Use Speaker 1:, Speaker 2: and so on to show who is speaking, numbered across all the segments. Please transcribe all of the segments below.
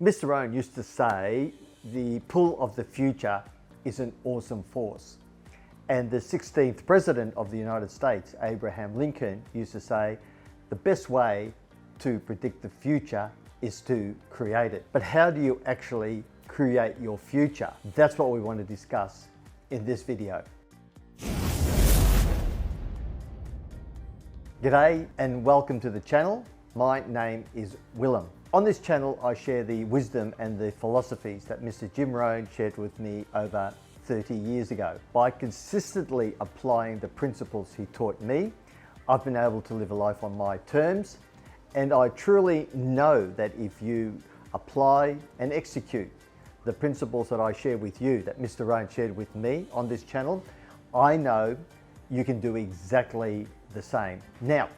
Speaker 1: Mr. Rohn used to say the pull of the future is an awesome force. And the 16th President of the United States, Abraham Lincoln, used to say the best way to predict the future is to create it. But how do you actually create your future? That's what we want to discuss in this video. G'day and welcome to the channel. My name is Willem. On this channel, I share the wisdom and the philosophies that Mr. Jim Rohn shared with me over 30 years ago. By consistently applying the principles he taught me, I've been able to live a life on my terms, and I truly know that if you apply and execute the principles that I share with you, that Mr. Rohn shared with me on this channel, I know you can do exactly the same. Now,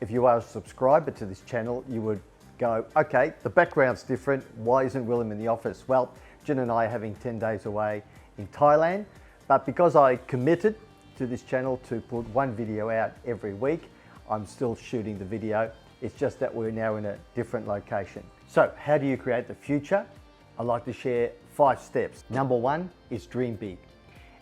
Speaker 1: if you are a subscriber to this channel, you would go, okay, the background's different. Why isn't Willem in the office? Well, Jen and I are having 10 days away in Thailand, but because I committed to this channel to put one video out every week, I'm still shooting the video. It's just that we're now in a different location. So how do you create the future? I'd like to share 5 steps. Number 1 is dream big.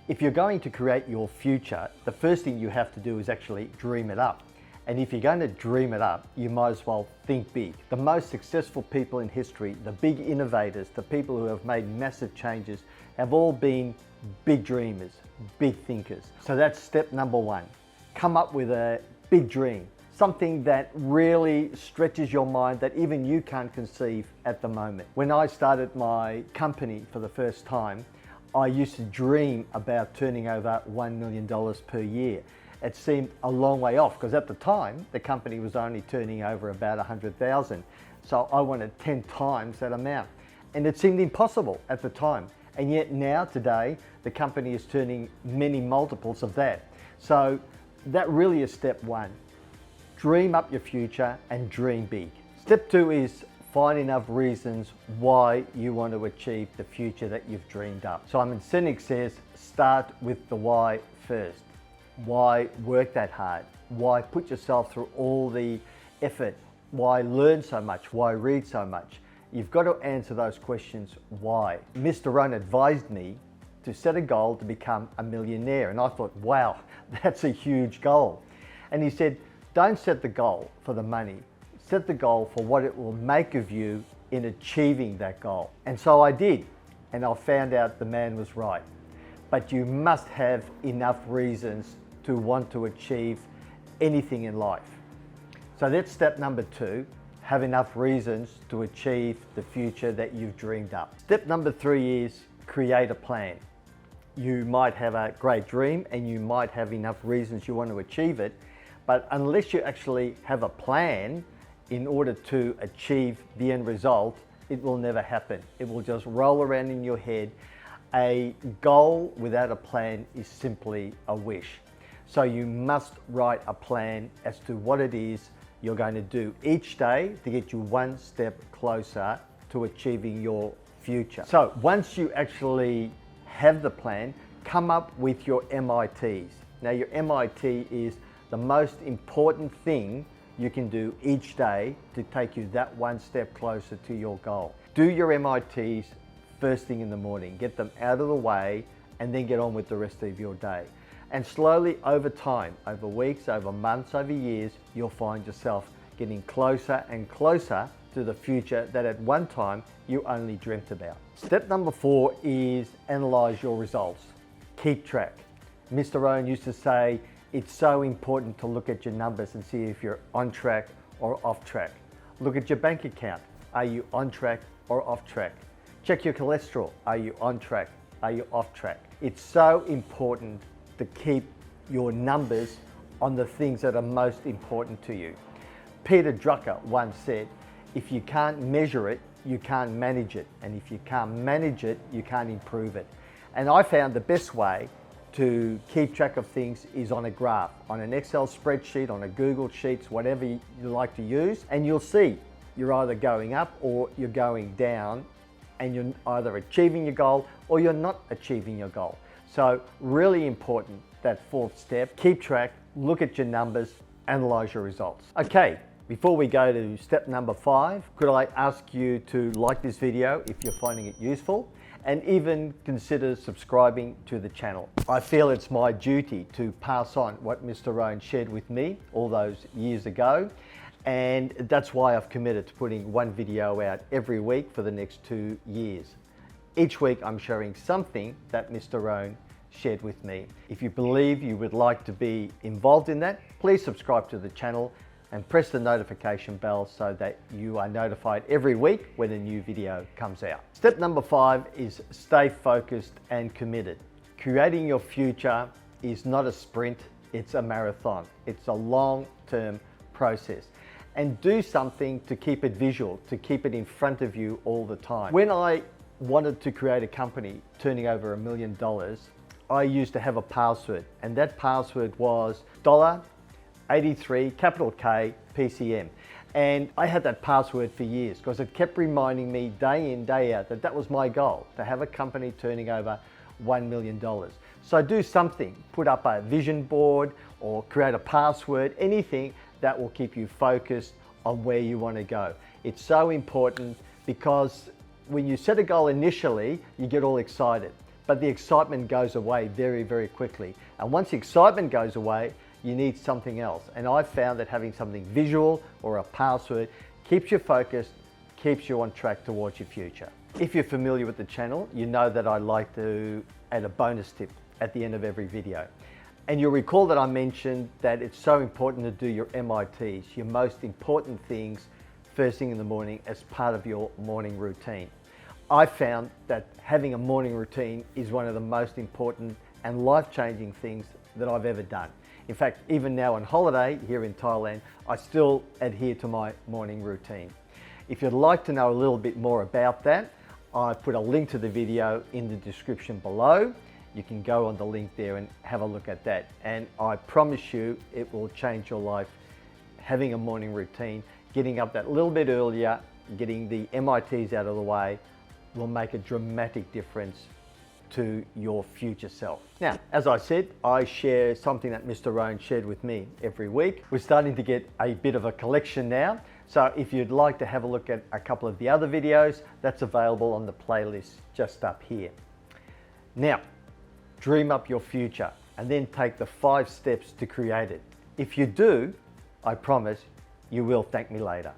Speaker 1: If you're going to create your future, the first thing you have to do is actually dream it up. And if you're going to dream it up, you might as well think big. The most successful people in history, the big innovators, the people who have made massive changes, have all been big dreamers, big thinkers. So that's step number 1. Come up with a big dream, something that really stretches your mind that even you can't conceive at the moment. When I started my company for the first time, I used to dream about turning over $1 million per year. It seemed a long way off because at the time, the company was only turning over about 100,000. So I wanted 10 times that amount. And it seemed impossible at the time. And yet now, today, the company is turning many multiples of that. So that really is step 1. Dream up your future and dream big. Step 2 is find enough reasons why you want to achieve the future that you've dreamed up. Simon Sinek says, start with the why first. Why work that hard? Why put yourself through all the effort? Why learn so much? Why read so much? You've got to answer those questions why. Mr. Rohn advised me to set a goal to become a millionaire, and I thought, wow, that's a huge goal. And he said, don't set the goal for the money. Set the goal for what it will make of you in achieving that goal. And so I did, and I found out the man was right. But you must have enough reasons to want to achieve anything in life. So that's step number 2, have enough reasons to achieve the future that you've dreamed up. Step number 3 is create a plan. You might have a great dream and you might have enough reasons you want to achieve it, but unless you actually have a plan in order to achieve the end result, it will never happen. It will just roll around in your head. A goal without a plan is simply a wish. So you must write a plan as to what it is you're going to do each day to get you one step closer to achieving your future. So once you actually have the plan, come up with your MITs. Now your MIT is the most important thing you can do each day to take you that one step closer to your goal. Do your MITs first thing in the morning, get them out of the way, and then get on with the rest of your day. And slowly over time, over weeks, over months, over years, you'll find yourself getting closer and closer to the future that at one time you only dreamt about. Step number 4 is analyze your results. Keep track. Mr. Rohn used to say, it's so important to look at your numbers and see if you're on track or off track. Look at your bank account. Are you on track or off track? Check your cholesterol. Are you on track? Are you off track? It's so important to keep your numbers on the things that are most important to you. Peter Drucker once said, if you can't measure it, you can't manage it. And if you can't manage it, you can't improve it. And I found the best way to keep track of things is on a graph, on an Excel spreadsheet, on a Google Sheets, whatever you like to use. And you'll see you're either going up or you're going down, and you're either achieving your goal or you're not achieving your goal. So really important, that 4th step, keep track, look at your numbers, analyze your results. Okay, Before we go to step number 5, could I ask you to like this video if you're finding it useful, and even consider subscribing to the channel. I feel it's my duty to pass on what Mr. Rohn shared with me all those years ago, and that's why I've committed to putting one video out every week for the next 2 years. Each week I'm sharing something that Mr. Rohn shared with me. If you believe you would like to be involved in that, please subscribe to the channel and press the notification bell so that you are notified every week when a new video comes out. Step number 5 is stay focused and committed. Creating your future is not a sprint, it's a marathon. It's a long-term process. And do something to keep it visual, to keep it in front of you all the time. When I wanted to create a company turning over $1 million, I used to have a password, and that password was $83, capital K, PCM. And I had that password for years because it kept reminding me day in, day out that that was my goal, to have a company turning over $1 million. So do something, put up a vision board or create a password, anything that will keep you focused on where you want to go. It's so important because when you set a goal initially, you get all excited, but the excitement goes away very, very quickly. And once the excitement goes away, you need something else. And I've found that having something visual or a password keeps you focused, keeps you on track towards your future. If you're familiar with the channel, you know that I like to add a bonus tip at the end of every video. And you'll recall that I mentioned that it's so important to do your MITs, your most important things, first thing in the morning as part of your morning routine. I found that having a morning routine is one of the most important and life-changing things that I've ever done. In fact, even now on holiday here in Thailand, I still adhere to my morning routine. If you'd like to know a little bit more about that, I put a link to the video in the description below. You can go on the link there and have a look at that. And I promise you it will change your life. Having a morning routine, getting up that little bit earlier, getting the MITs out of the way will make a dramatic difference to your future self. Now, as I said, I share something that Mr. Rohn shared with me every week. We're starting to get a bit of a collection now. So if you'd like to have a look at a couple of the other videos, that's available on the playlist just up here. Now, dream up your future and then take the 5 steps to create it. If you do, I promise you will thank me later.